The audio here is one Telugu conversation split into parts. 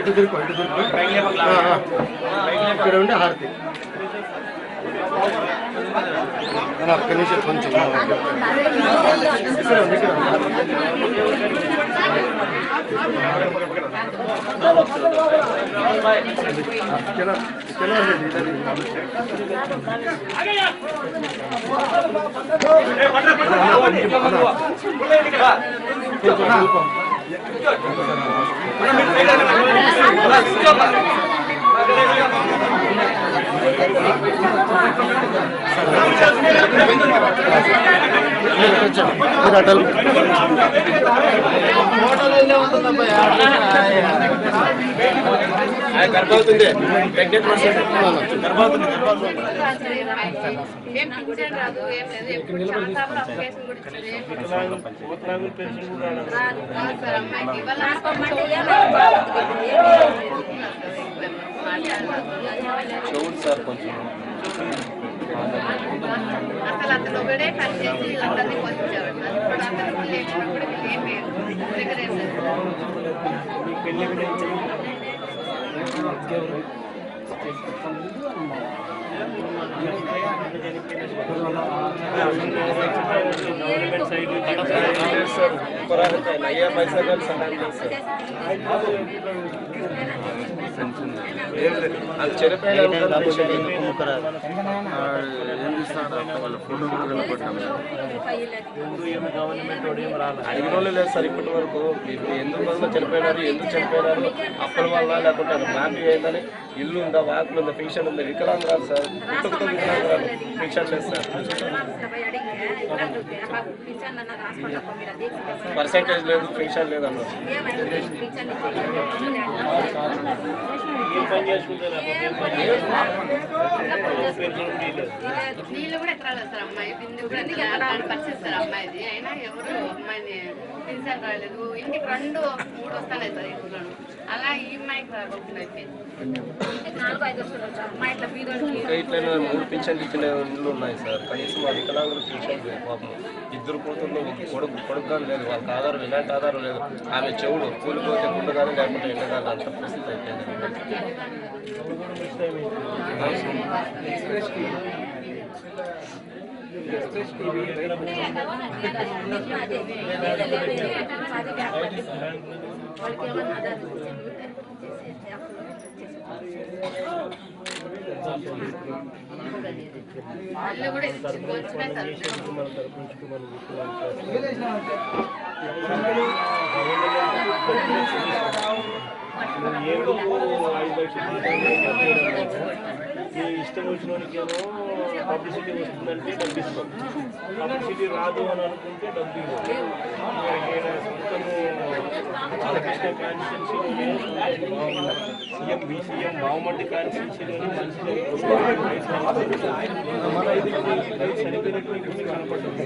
ఇటు తిరుగు ఇక్కడ ఉండే హారతి ఒక్క నిమిషం కొంచెం గర్భవుతుంది సార్ కొంచెం అసలు అతను ఒకడే పని చేసి అందరినీ పోషించేవాడు. ఇప్పుడు అతను లేచినప్పుడు ఏం లేదు అది చనిపోయిన వాళ్ళ ఫోటో కూడా కనపడ్డాము. అడిగిన వాళ్ళు లేదు సార్ ఇప్పటి వరకు. ఎందుకు వల్ల చనిపోయినారు, ఎందుకు చనిపోయినారు, అప్పటి వల్ల లేకుంటే మ్యాపింగ్ అయిందని, ఇల్లు ఉందా, వాకులు ఉందా, ఫిక్షన్ ఉందా, వికలాంగురాలు సార్, పుట్టుకతో వికలాంగురాలు, ఫిక్షన్ లేదు సార్. పర్సెంటేజ్ లేదు, ఫిక్షన్ లేదు అన్నారు. నీళ్ళు కూడా ఎక్కడ సార్ అమ్మాయి బిందు కూడా పరిస్థితి అమ్మాయిది అయినా ఎవరు అమ్మాయిని పింఛన్ రాలేదు. ఇంటికి 2-3 వస్తానే సార్ ఇంట్లో. అలా ఈ అమ్మాయికి రాకుండా అయిపోయింది. ఇట్లా 3 పింఛన్లు ఇచ్చిన ఇళ్ళు ఉన్నాయి సార్. కనీసం ఆ వికలాంగులు పింఛన్ లేదు పాపం. 2 కూతుర్లు కొడుకు కానీ లేదు, వాళ్ళకి ఆధారం ఎలాంటి ఆధారం లేదు. ఆమె చెవుడు కూలిపోతే గుండు కానీ లేకపోతే ఎండ కానీ అంత పరిస్థితి అయిపోయింది. ఇష్టం వచ్చినోనికేమో పబ్లిసిటీ వస్తుందంటే డబ్బిస్తాం, పబ్లిసిటీ రాదు అని అనుకుంటే డబ్బు సొంతము బాలకృష్ణ కాన్స్టిట్యున్సీలోనే సీఎం బావమట్టి కాన్స్టిట్యున్సీలోనే మనిషి చనిపోయినటువంటి కనపడుతుంది.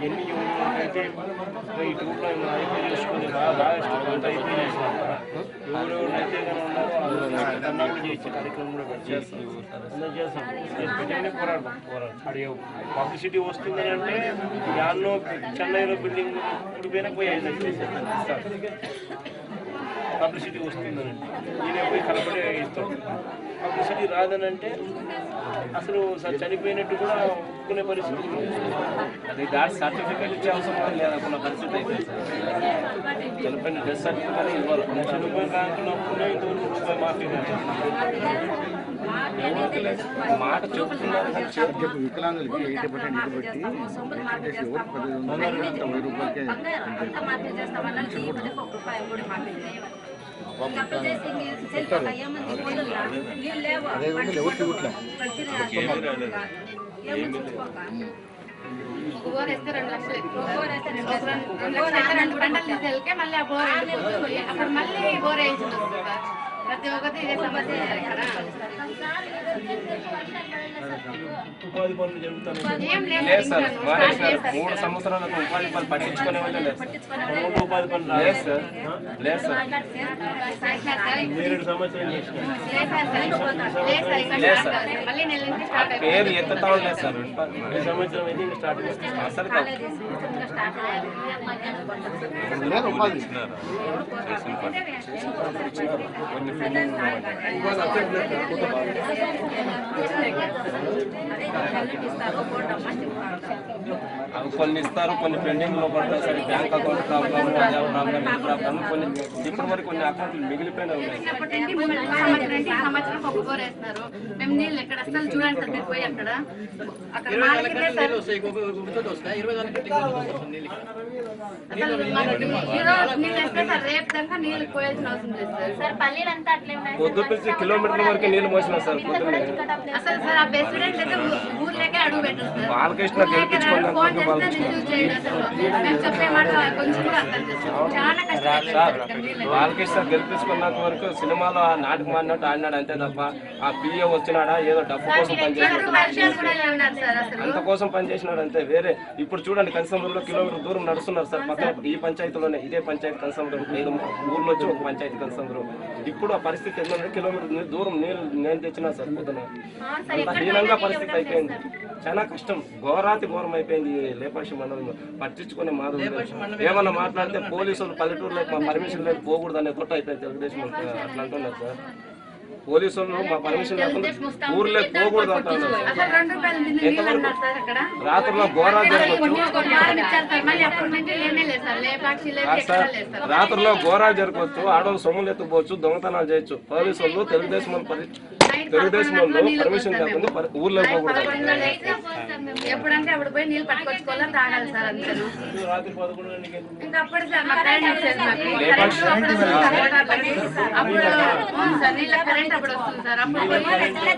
ఎన్ని అయితే ఈ టూర్లో చేసుకుని బాగా ఎవరెవరైతే ఉన్నారో చేసే కార్యక్రమం కూడా చేస్తాం. పోరాడు పబ్లిసిటీ వస్తుందని అంటే యాన్నో చెన్నైలో బిల్డింగ్ ఇప్పుడు పోయినా పోయి 5 లక్షలు ఇస్తారు. పబ్లిసిటీ వస్తుందని నేనే పోయి కలపడే ఇస్తాం. పబ్లిసిటీ రాదనంటే అసలు చనిపోయినట్టు కూడా ఒప్పుకునే పరిస్థితి. అది దాని సర్టిఫికేట్ ఇచ్చే అవసరం లేదనుకున్న పరిస్థితి అయితే చనిపోయిన డెత్ సర్టిఫికేట్ ఇవ్వాలి. చనిపోయిన కాకుండా ఒప్పుకునే ఇంతవరకు రూపాయి మాఫీ మాట చెప్తున్నారు. వికలాంగులకి 80% పెట్టి 1000 రూపాయలకే బోర్ వేస్తే 2 లక్షలు ఎక్కువ, 2 బండలు తీసుకెళ్తే మళ్ళీ ఆ బోర్ అప్పుడు మళ్ళీ బోర్ వేయించింది. ప్రతి ఒక్కటి ఇదే సమస్య ఇక్కడ. ఉపాధి పనులు జరుగుతాయి. ఏం లేదు లేదు సార్, ఇంకా మానేసినారు. 3 సంవత్సరాలకు ఉపాధి పనులు పట్టించుకునే వాళ్ళే లేదు సార్. ఉపాధి పనులు లేదు సార్, లేదు సార్. 2 సంవత్సరాలు చేసినారు. లేదు సార్. మళ్ళీ నెల నుంచి స్టార్ట్ అయిపోయింది. పేరు ఎత్తుతా ఉండలేదు సార్. ఈ సంవత్సరం అయితే ఇంకా స్టార్ట్ చేస్తారు. అసలు కాదు. కొన్ని పెండింగ్ అవి కొన్ని ఇస్తారు, కొన్ని పెండింగ్ లో పడతాయి sir. Bank account problem, problem, problem, కొన్ని ఇప్పటి వరకు కొన్ని అకౌంట్లు మిగిలిపోయినా ఉన్నాయి. సంవత్సరం ఒక బోర్ వేస్తున్నారు. మేము నీళ్ళు ఎక్కడ అసలు చూడండి సార్, మీరు పోయి అక్కడ మాలకితే సార్ అసలు ఈరోజు నీళ్ళు వేస్తే సార్ రేపు దాకా నీళ్ళు పోయాల్సిన అవసరం లేదు సార్. పొద్దుపిలిచి కిలోమీటర్ల వరకు నీళ్ళు మోసినాం సార్ పొద్దున్నే. అసలు సార్ ఆ ప్రెసిడెంట్ అయితే ఊర్లోకే అడుగు పెట్టారు సార్. బాలకృష్ణ గెలిపించుకున్నాక ఫోన్ చేస్తే రిసీవ్ చేయండి. అసలు మేము చెప్పే మాట కొంచెం కూడా అర్థం చేసుకోండి. చాలా సార్ కష్టం. బాలకృష్ణ గెలిపించుకున్నంత వరకు సినిమాలో నాటకం ఆడినట్టు ఆడినాడు అంతే తప్ప ఆ పిఏ వచ్చినాడా ఏదో డబ్బు కోసం పనిచేసినాడు, వర్షాలు కూడా ఉన్నారు సార్. అసలు అంత కోసం పనిచేసినాడు అంతే. వేరే ఇప్పుడు చూడండి కనసంలో కిలోమీటర్ దూరం నడుస్తున్నారు సార్. పక్కన ఈ పంచాయతీలోనే ఇదే పంచాయతీ కనసంలో 5 ఊర్లో వచ్చి ఒక పంచాయతీ కనసంలో. ఇప్పుడు ఆ పరిస్థితి ఏంటంటే కిలోమీటర్ దూరం నేను తెచ్చినా సార్ పొద్దున. అంత హీనంగా పరిస్థితి అయిపోయింది. చాలా కష్టం, ఘోరాతి ఘోరం అయిపోయింది. లేపాక్షి మండలం పట్టించుకునే మాధవ ఏమన్నా మాట్లాడితే పోలీసులు పల్లెటూరులో మా పర్మిషన్ లేదు పోకూడదు అనే తొట్ట అయిపోయింది తెలుగుదేశం అట్లా అంటున్నారు సార్. పోలీసులు మా పర్మిషన్ లేకుండా ఊర్లో పోకూడదు అంటున్నారు. అసలు 2 రూపాయలు నీళ్ళు అన్నారు సార్ అక్కడ. రాత్రుల్లో ఘోరాలు జరగవచ్చు సార్. రాత్రుల్లో ఘోరాలు జరగవచ్చు, ఆడవాళ్ళు సొమ్ములు ఎత్తుకోవచ్చు, దొంగతనాలు చేయొచ్చు. పోలీసులు తెలుగుదేశం వాళ్ళు పర్మిషన్ లేకుండా ఊర్లో పోకూడదు. ఎప్పుడంటే అప్పుడు పోయి నీళ్ళు పట్టుకొచ్చుకోవాలని తాగాలి సార్. అందరూ రాత్రి 11 గంటలకి ఇంకా అప్పుడు సార్ మా కరెంట్ వచ్చేది అప్పుడు సార్ నీళ్ళ కరెంట్ అప్పుడు వస్తుంది సార్. అప్పుడు అన్ని వాళ్ళు అసలు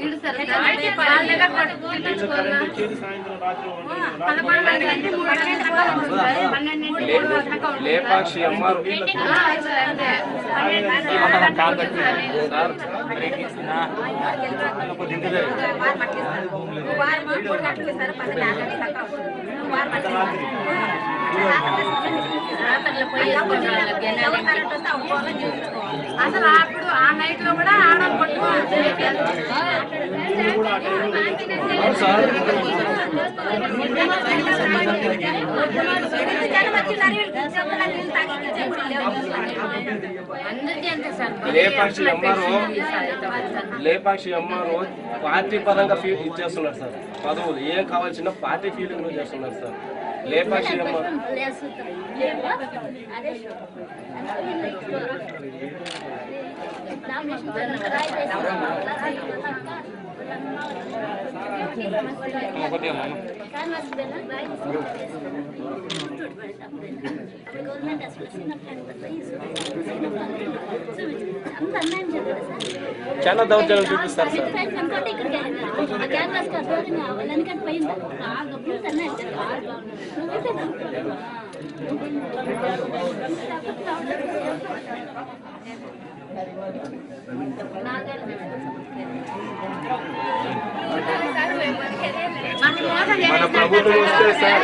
ఇడుస్తారు సార్. వాళ్ళ దగ్గర పట్టుకోవాలా సాయంత్రం రాత్రి 11 గంటల నుంచి 3 గంటలకు పోవాలి సార్. 12 నుంచి 3 వరకు ఉంటుంది. లేపాక్షి అమ్మారు అంతే అసలు అప్పుడు ఆ నైట్ లో కూడా ఆడవాళ్ళు పట్టుకోవాలి. లేపాక్షి అమ్మారు పార్టీ పరంగా ఇచ్చేస్తున్నారు సార్. పదవులు ఏం కావాల్సిన పార్టీ ఫీలింగ్ లో చేస్తున్నారు సార్. లేపాక్షి అమ్మారు చాలా దౌర్జన్యం చూపిస్తారు సార్. మన ప్రభుత్వం వస్తే సార్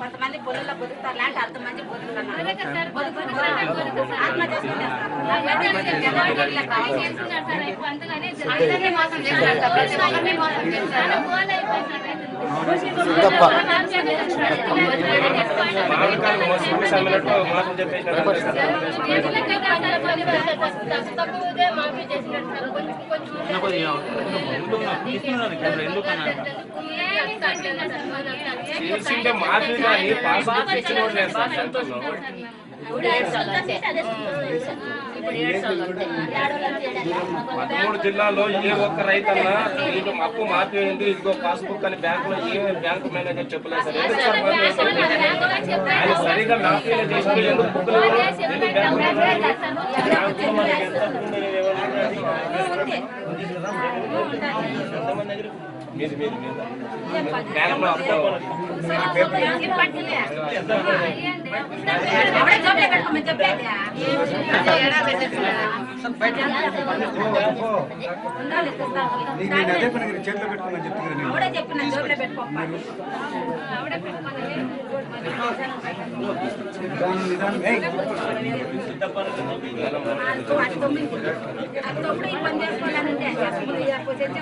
కొంతమంది పొలంలో బతుకుతారు లాంటి అర్థమంది చేసింటే మాఫీ కానీ పాస్బుక్ ఇచ్చిన వాళ్ళు లేదు సార్ సెంటర్లో. 13 జిల్లాల్లో ఏ ఒక్క రైతన్నా మీకు అప్పు మాఫీ అయింది ఇదిగో పాస్బుక్ అని బ్యాంకులో ఏ బ్యాంకు మేనేజర్ చెప్పలేదు సార్. ఎందుకు సార్ ఆయన సరిగా మాఫీలు చేసి ఎందుకు బుక్కులు మీది మీది మీద బ్యాంకులో అప్పు చేతిలో పెట్టుకోమని చెప్తున్నాను.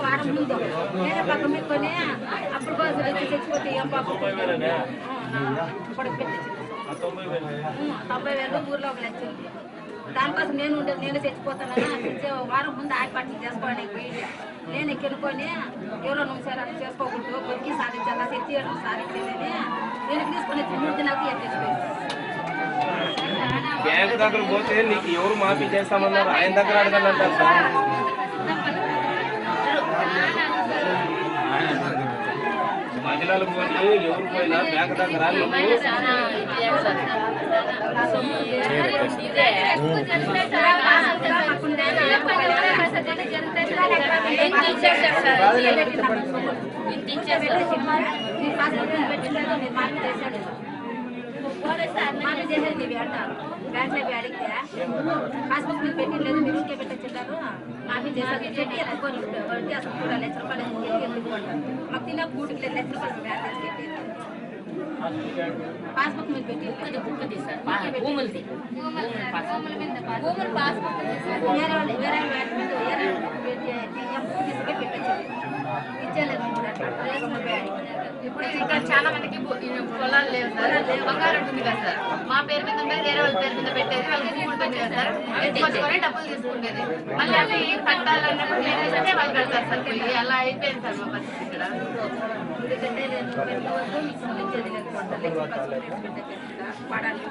వారం ముందు నేనే పక్క పెట్టుకొని అప్పుడు బస్సు చచ్చిపోతే ఏం పాపం 90,000 ఊర్లో ఒక లక్ష ఉంది. దానికోసం నేను చచ్చిపోతానని వారం ముందు ఆడిపట్లు చేసుకోండి పోయి నేను కెనుకొని ఎవరో నిమిషాలు అట్లా చేసుకోకూడదు బతికి సాధించాలా శక్తి సాధించలేదని నేను తీసుకుని 3 దినాలకి ఎత్తిపోయింది. బ్యాంకు దగ్గర పోతే నీకు ఎవరు మాఫీ చేస్తామన్నారు ఆయన దగ్గర అడగాలంటారు సార్. మహిళలు పోయి ఎవరు పోయినా బ్యాంకు దగ్గర బ్యాంకులో అడిగితే పాస్బుక్ మీద పెట్టలేదు మీరు ఊరికే పెట్టచ్చుంటారు మాఫీ చేశారు పెట్టి వడ్డీ అసలు 2 లక్షల రూపాయలు మాకు తిన్న కూటికి 2 లక్షల రూపాయలు బ్యాంక్ పెట్టి పాస్బుక్ మీద పెట్టి వేరే తీసుకుని పెట్టచ్చు ఇచ్చేలేదు ఇప్పుడు ఇంకా చాలా మందికి పొలాలు లేవు సార్. బంగారం ఉంది కదా సార్, మా పేరు మీద ఉండేది వేరే వాళ్ళ పేరు మీద పెట్టేది వాళ్ళకి గూగుల్ పే చేస్తారు, ఎత్తుకొచ్చుకొని డబ్బులు తీసుకునేది. మళ్ళీ అవి కట్టాలన్నప్పుడు లేదంటే వాళ్ళు కడతారు సార్. పోయి అలా అయిపోయింది సార్ మా పరిస్థితి ఇక్కడ. ఎందుకంటే నేను పెట్టవద్దు మీకు ఇచ్చేది లేదు పడాలి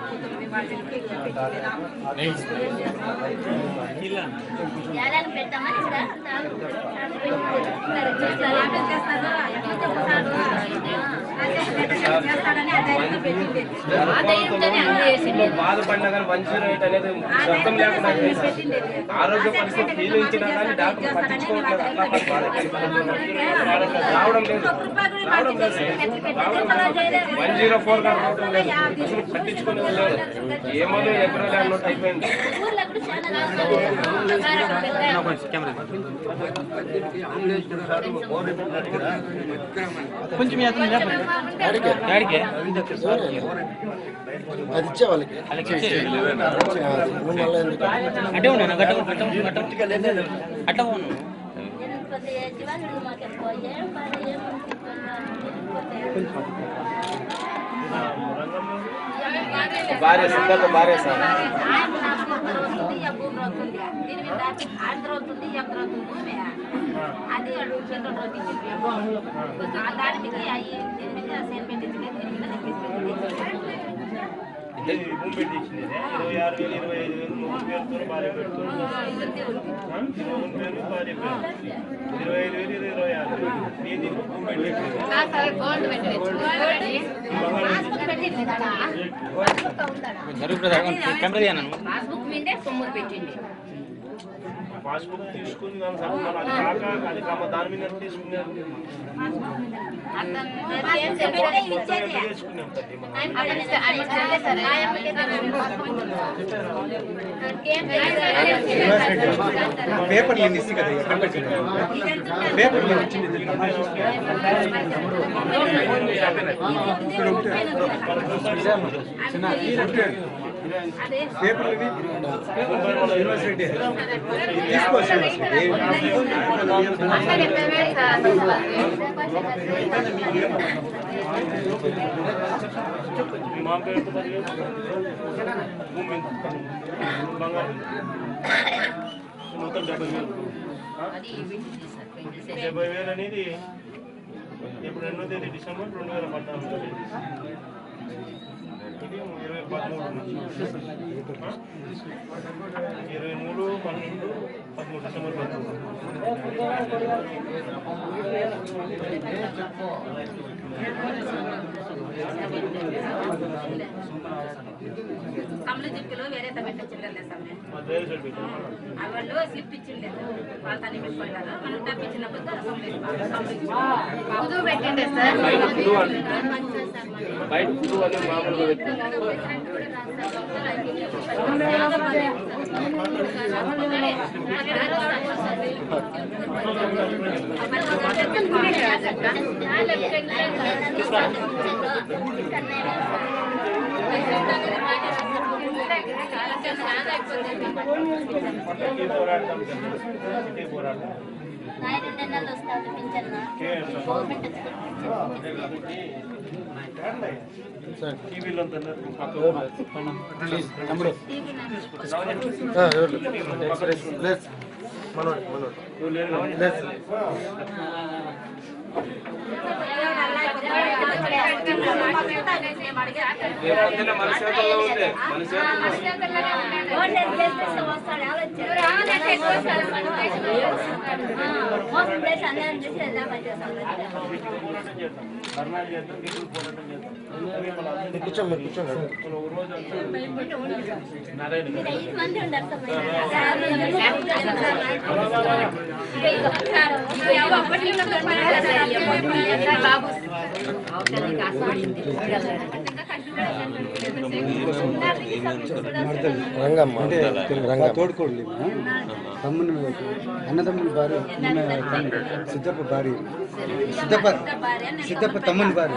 బాధపడినా కానీ 108 అనేది శబ్దం లేకుండా ఆరోగ్య పరిస్థితి క్షీణించినా కానీ డాక్టర్ పట్టించుకోవట్లేదు. రావడం లేదు 104 గా రావడం లేదు, అసలు పట్టించుకునే లేదు. ఏమో ఎక్కడో అన్నట్టు అయిపోయింది. కొంచెం అది ఇచ్చే వాళ్ళకి అట్టే ఉన్నాను అట్లా ఉన్నాను. భార్య సిద్ధంగా భార్య సార్ అది భూమి పెట్టించింది 26,000 25,000 మూడు పేరుతో భార్య పెడుతుంది. మూడు పేరు భార్య పేరు 25,000 26,000 నీది భూమి పెట్టించింది. పాస్బుక్ మీదే సొమ్ములు పెట్టింది. పాస్బుక్ తీసుకుని అది కాక దాని మీద తీసుకున్నారు తీసుకున్నాం పేపర్ ఏమి ఇస్తే కదా పేపర్ వచ్చింది పేపర్ యూనివర్సిటీ మా పేరుతో భూమి బంగారం మొత్తం 70,000 70,000 అనేది ఇప్పుడు 2వ తేదీ డిసెంబర్ 2014 ఇది 2013 నుంచి 23/12/13 డిసెంబర్ 13 కమల జిప్పులో వేరే పెట్టించిండే సార్ వేరే సైడ్ పెట్టాం వాళ్ళు స్లిప్ ఇచ్చిండే వాళ్ళు తని పెట్టిపోయినారు మనం డబ్బు ఇచ్చినప్పుడు కుదురు పెట్టండి సార్ బయట కుదురు అని మామూలుగా పెట్టి పోరాడతాం సిటీ పోరాడతాం టీవీలో మన చేతుల్లో ఉంది మన తోడుకోండి తమ్ముని అన్నదమ్ముని భార్య సిద్ధప్ప భార్య సిద్ధప్ప తమ్ముని భార్య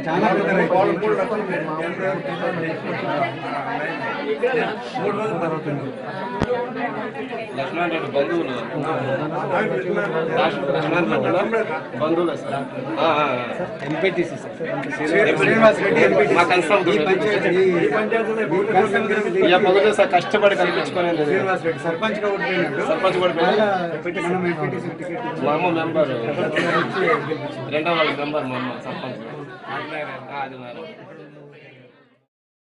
చాలా లక్ష్మణ్ రెడ్డి బంధువులు బంధువులు సార్ ఎంపీటీసీ మా కన్సల్ట్ మొదటి సార్ కష్టపడి కల్పించుకునేది సర్పంచ్ సర్పంచ్ కూడా మా అమ్మ మెంబర్ రెండవ మెంబర్ మా అమ్మ సర్పంచ్ అది